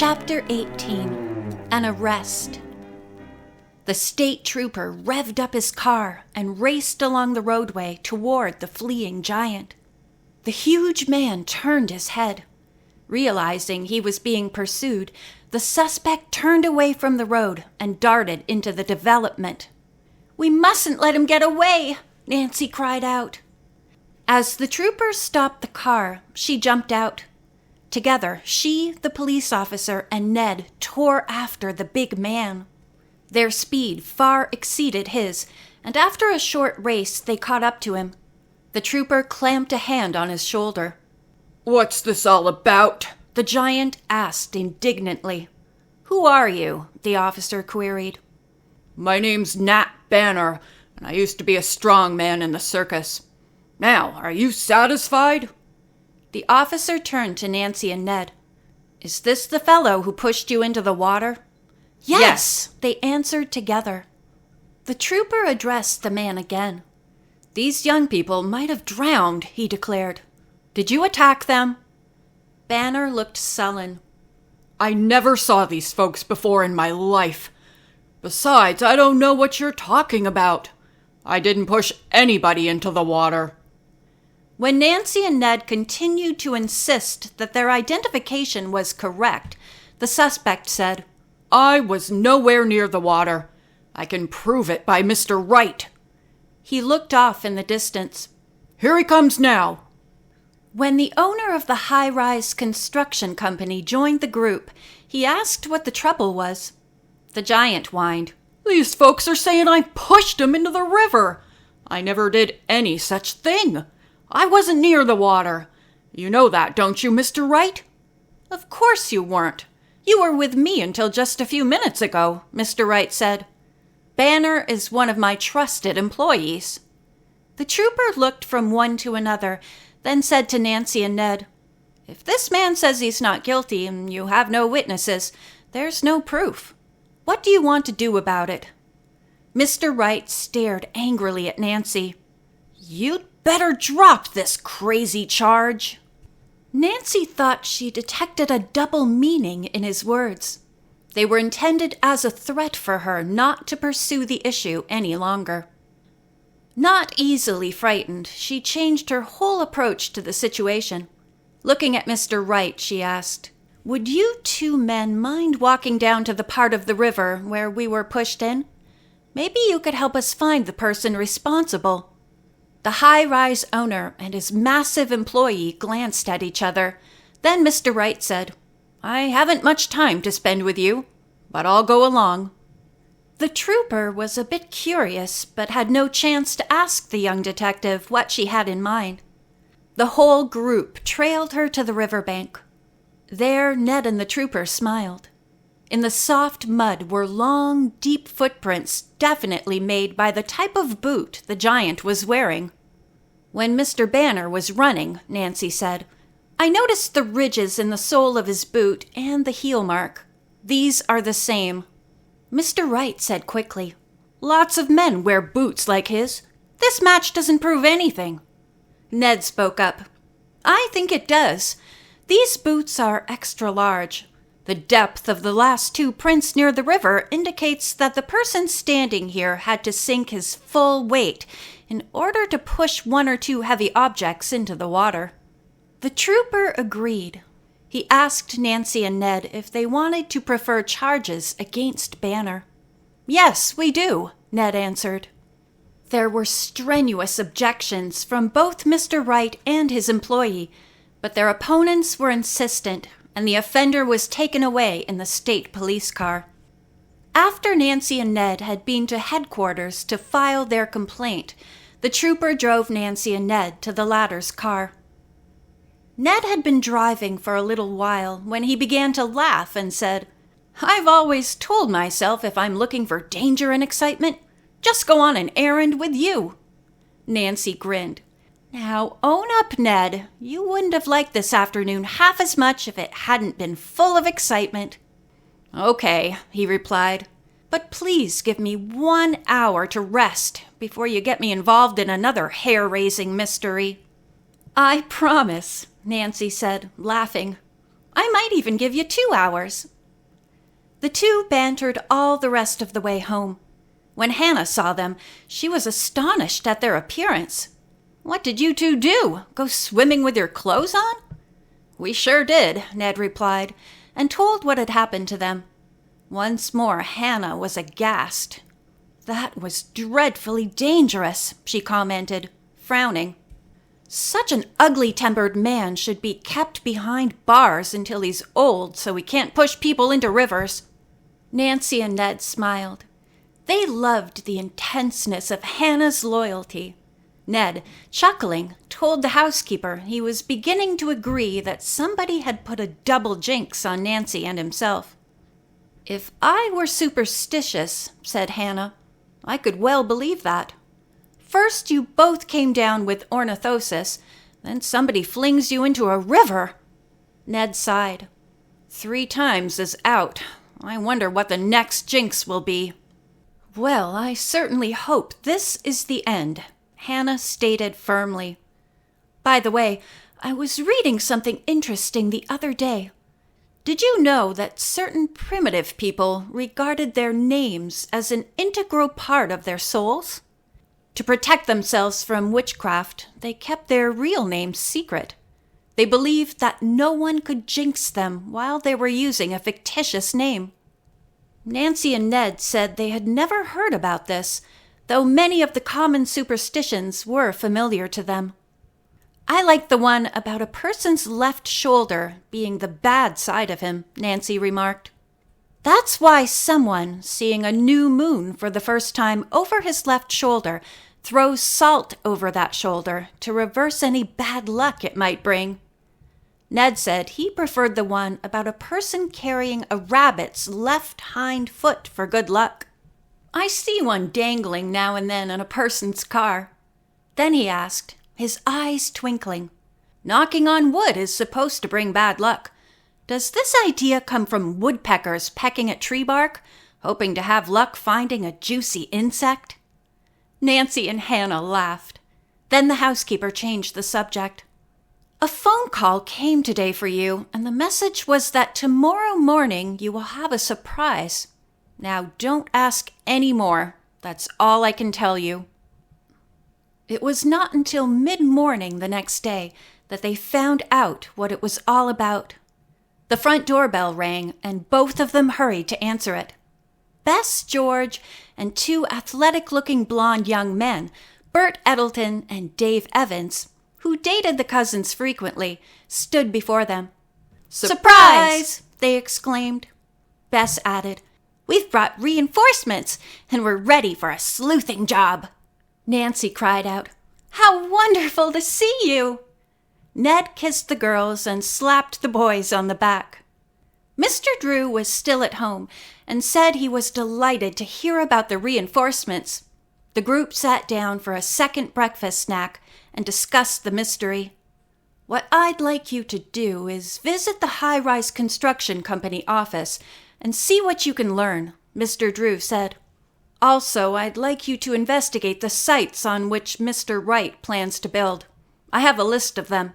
Chapter 18. An Arrest. The state trooper revved up his car and raced along the roadway toward the fleeing giant. The huge man turned his head. Realizing he was being pursued, the suspect turned away from the road and darted into the development. "We mustn't let him get away," Nancy cried out. As the trooper stopped the car, she jumped out. Together, she, the police officer, and Ned tore after the big man. Their speed far exceeded his, and after a short race, they caught up to him. The trooper clamped a hand on his shoulder. "What's this all about?" the giant asked indignantly. "Who are you?" the officer queried. "My name's Nat Banner, and I used to be a strong man in the circus. Now, are you satisfied?" The officer turned to Nancy and Ned. "Is this the fellow who pushed you into the water?" Yes, they answered together. The trooper addressed the man again. "These young people might have drowned," he declared. "Did you attack them?" Banner looked sullen. "I never saw these folks before in my life. Besides, I don't know what you're talking about. I didn't push anybody into the water." When Nancy and Ned continued to insist that their identification was correct, the suspect said, "I was nowhere near the water. I can prove it by Mr. Wright." He looked off in the distance. "Here he comes now." When the owner of the high-rise construction company joined the group, he asked what the trouble was. The giant whined, "These folks are saying I pushed him into the river. I never did any such thing. I wasn't near the water. You know that, don't you, Mr. Wright?" "Of course you weren't. You were with me until just a few minutes ago," Mr. Wright said. "Banner is one of my trusted employees." The trooper looked from one to another, then said to Nancy and Ned, "If this man says he's not guilty and you have no witnesses, there's no proof. What do you want to do about it?" Mr. Wright stared angrily at Nancy. "You'd better drop this crazy charge." Nancy thought she detected a double meaning in his words. They were intended as a threat for her not to pursue the issue any longer. Not easily frightened, she changed her whole approach to the situation. Looking at Mr. Wright, she asked, "Would you two men mind walking down to the part of the river where we were pushed in? Maybe you could help us find the person responsible." The high-rise owner and his massive employee glanced at each other. Then Mr. Wright said, "I haven't much time to spend with you, but I'll go along." The trooper was a bit curious, but had no chance to ask the young detective what she had in mind. The whole group trailed her to the riverbank. There, Ned and the trooper smiled. In the soft mud were long, deep footprints definitely made by the type of boot the giant was wearing. When Mr. Banner was running, Nancy said, "I noticed the ridges in the sole of his boot and the heel mark. These are the same." Mr. Wright said quickly, "Lots of men wear boots like his. This match doesn't prove anything." Ned spoke up, "I think it does. These boots are extra large. The depth of the last two prints near the river indicates that the person standing here had to sink his full weight in order to push one or two heavy objects into the water." The trooper agreed. He asked Nancy and Ned if they wanted to prefer charges against Banner. "Yes, we do," Ned answered. There were strenuous objections from both Mr. Wright and his employee, but their opponents were insistent, and the offender was taken away in the state police car. After Nancy and Ned had been to headquarters to file their complaint, the trooper drove Nancy and Ned to the latter's car. Ned had been driving for a little while when he began to laugh and said, "I've always told myself if I'm looking for danger and excitement, just go on an errand with you." Nancy grinned. "Now, own up, Ned. You wouldn't have liked this afternoon half as much if it hadn't been full of excitement." "Okay," he replied. "But please give me 1 hour to rest before you get me involved in another hair-raising mystery." "I promise," Nancy said, laughing. I might even give you 2 hours. The two bantered all the rest of the way home. When Hannah saw them, she was astonished at their appearance. "What did you two do? Go swimming with your clothes on?" "We sure did," Ned replied, and told what had happened to them. Once more, Hannah was aghast. "That was dreadfully dangerous," she commented, frowning. "Such an ugly-tempered man should be kept behind bars until he's old so he can't push people into rivers." Nancy and Ned smiled. They loved the intenseness of Hannah's loyalty. Ned, chuckling, told the housekeeper he was beginning to agree that somebody had put a double jinx on Nancy and himself. "If I were superstitious," said Hannah, "I could well believe that. First you both came down with ornithosis, then somebody flings you into a river." Ned sighed. 3 times is out. I wonder what the next jinx will be. "Well, I certainly hope this is the end," Hannah stated firmly. "By the way, I was reading something interesting the other day. Did you know that certain primitive people regarded their names as an integral part of their souls? To protect themselves from witchcraft, they kept their real names secret. They believed that no one could jinx them while they were using a fictitious name." Nancy and Ned said they had never heard about this, though many of the common superstitions were familiar to them. "I like the one about a person's left shoulder being the bad side of him," Nancy remarked. "That's why someone, seeing a new moon for the first time over his left shoulder, throws salt over that shoulder to reverse any bad luck it might bring." Ned said he preferred the one about a person carrying a rabbit's left hind foot for good luck. "I see one dangling now and then in a person's car." Then he asked, his eyes twinkling, "Knocking on wood is supposed to bring bad luck. Does this idea come from woodpeckers pecking at tree bark, hoping to have luck finding a juicy insect?" Nancy and Hannah laughed. Then the housekeeper changed the subject. "A phone call came today for you, and the message was that tomorrow morning you will have a surprise. Now don't ask any more. That's all I can tell you." It was not until mid-morning the next day that they found out what it was all about. The front doorbell rang, and both of them hurried to answer it. Bess George and 2 athletic-looking blonde young men, Bert Eddleton and Dave Evans, who dated the cousins frequently, stood before them. "Surprise!" they exclaimed. Bess added, "We've brought reinforcements, and we're ready for a sleuthing job." Nancy cried out, "How wonderful to see you!" Ned kissed the girls and slapped the boys on the back. Mr. Drew was still at home and said he was delighted to hear about the reinforcements. The group sat down for a second breakfast snack and discussed the mystery. "What I'd like you to do is visit the high-rise construction company office and see what you can learn," Mr. Drew said. "Also, I'd like you to investigate the sites on which Mr. Wright plans to build. I have a list of them."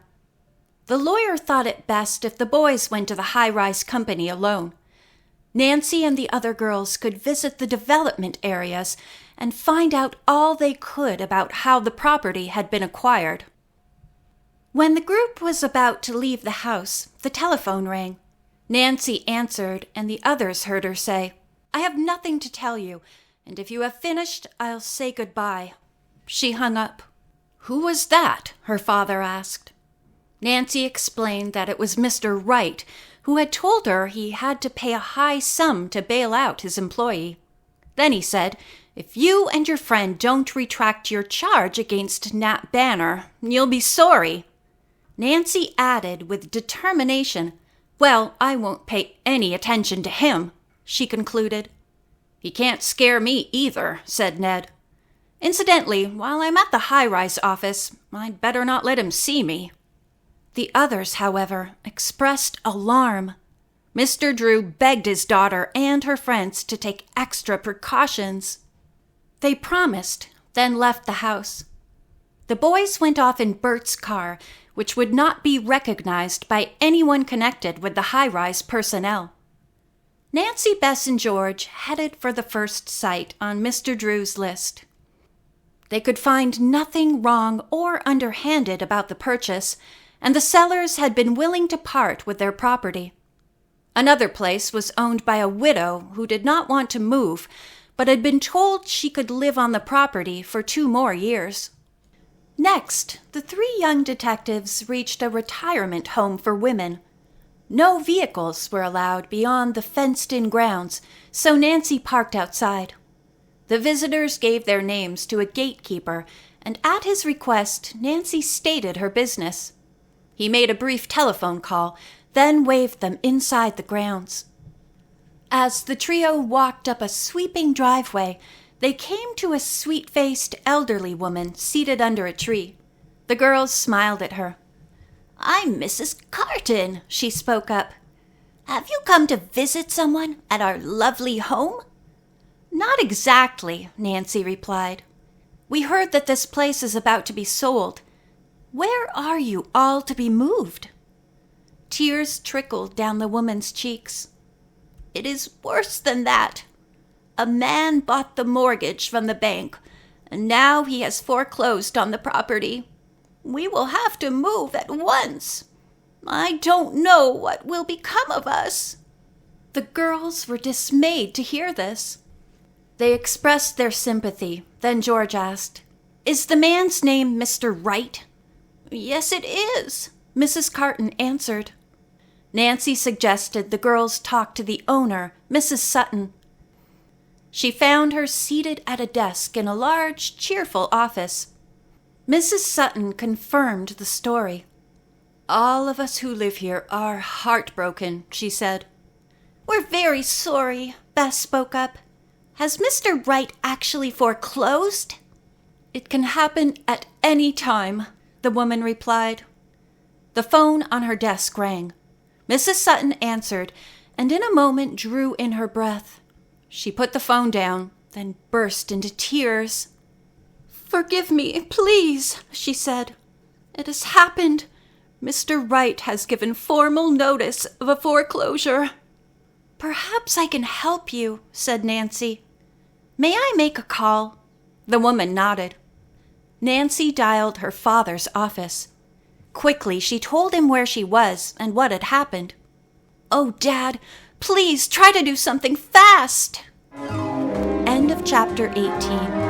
The lawyer thought it best if the boys went to the high-rise company alone. Nancy and the other girls could visit the development areas and find out all they could about how the property had been acquired. When the group was about to leave the house, the telephone rang. Nancy answered, and the others heard her say, "I have nothing to tell you, and if you have finished, I'll say goodbye." She hung up. "Who was that?" her father asked. Nancy explained that it was Mr. Wright, who had told her he had to pay a high sum to bail out his employee. Then he said, "If you and your friend don't retract your charge against Nat Banner, you'll be sorry." Nancy added with determination, "Well, I won't pay any attention to him," she concluded. "He can't scare me either," said Ned. "Incidentally, while I'm at the high-rise office, I'd better not let him see me." The others, however, expressed alarm. Mr. Drew begged his daughter and her friends to take extra precautions. They promised, then left the house. The boys went off in Bert's car, which would not be recognized by anyone connected with the high-rise personnel. Nancy, Bess, and George headed for the first site on Mr. Drew's list. They could find nothing wrong or underhanded about the purchase, and the sellers had been willing to part with their property. Another place was owned by a widow who did not want to move, but had been told she could live on the property for 2 more years. Next, the 3 young detectives reached a retirement home for women. No vehicles were allowed beyond the fenced-in grounds, so Nancy parked outside. The visitors gave their names to a gatekeeper, and at his request, Nancy stated her business. He made a brief telephone call, then waved them inside the grounds. As the trio walked up a sweeping driveway, they came to a sweet-faced elderly woman seated under a tree. The girls smiled at her. "I'm Mrs. Carton," she spoke up. "Have you come to visit someone at our lovely home?" "Not exactly," Nancy replied. "We heard that this place is about to be sold. Where are you all to be moved?" Tears trickled down the woman's cheeks. "It is worse than that. A man bought the mortgage from the bank, and now he has foreclosed on the property. We will have to move at once. I don't know what will become of us." The girls were dismayed to hear this. They expressed their sympathy. Then George asked, "Is the man's name Mr. Wright?" "Yes, it is," Mrs. Carton answered. Nancy suggested the girls talk to the owner, Mrs. Sutton. She found her seated at a desk in a large, cheerful office. Mrs. Sutton confirmed the story. "All of us who live here are heartbroken," she said. "We're very sorry," Bess spoke up. "Has Mr. Wright actually foreclosed?" "It can happen at any time," the woman replied. The phone on her desk rang. Mrs. Sutton answered, and in a moment drew in her breath. She put the phone down, then burst into tears. "Forgive me, please," she said. "It has happened. Mr. Wright has given formal notice of a foreclosure." "Perhaps I can help you," said Nancy. "May I make a call?" The woman nodded. Nancy dialed her father's office. Quickly, she told him where she was and what had happened. "Oh, Dad, please try to do something fast!" End of chapter 18.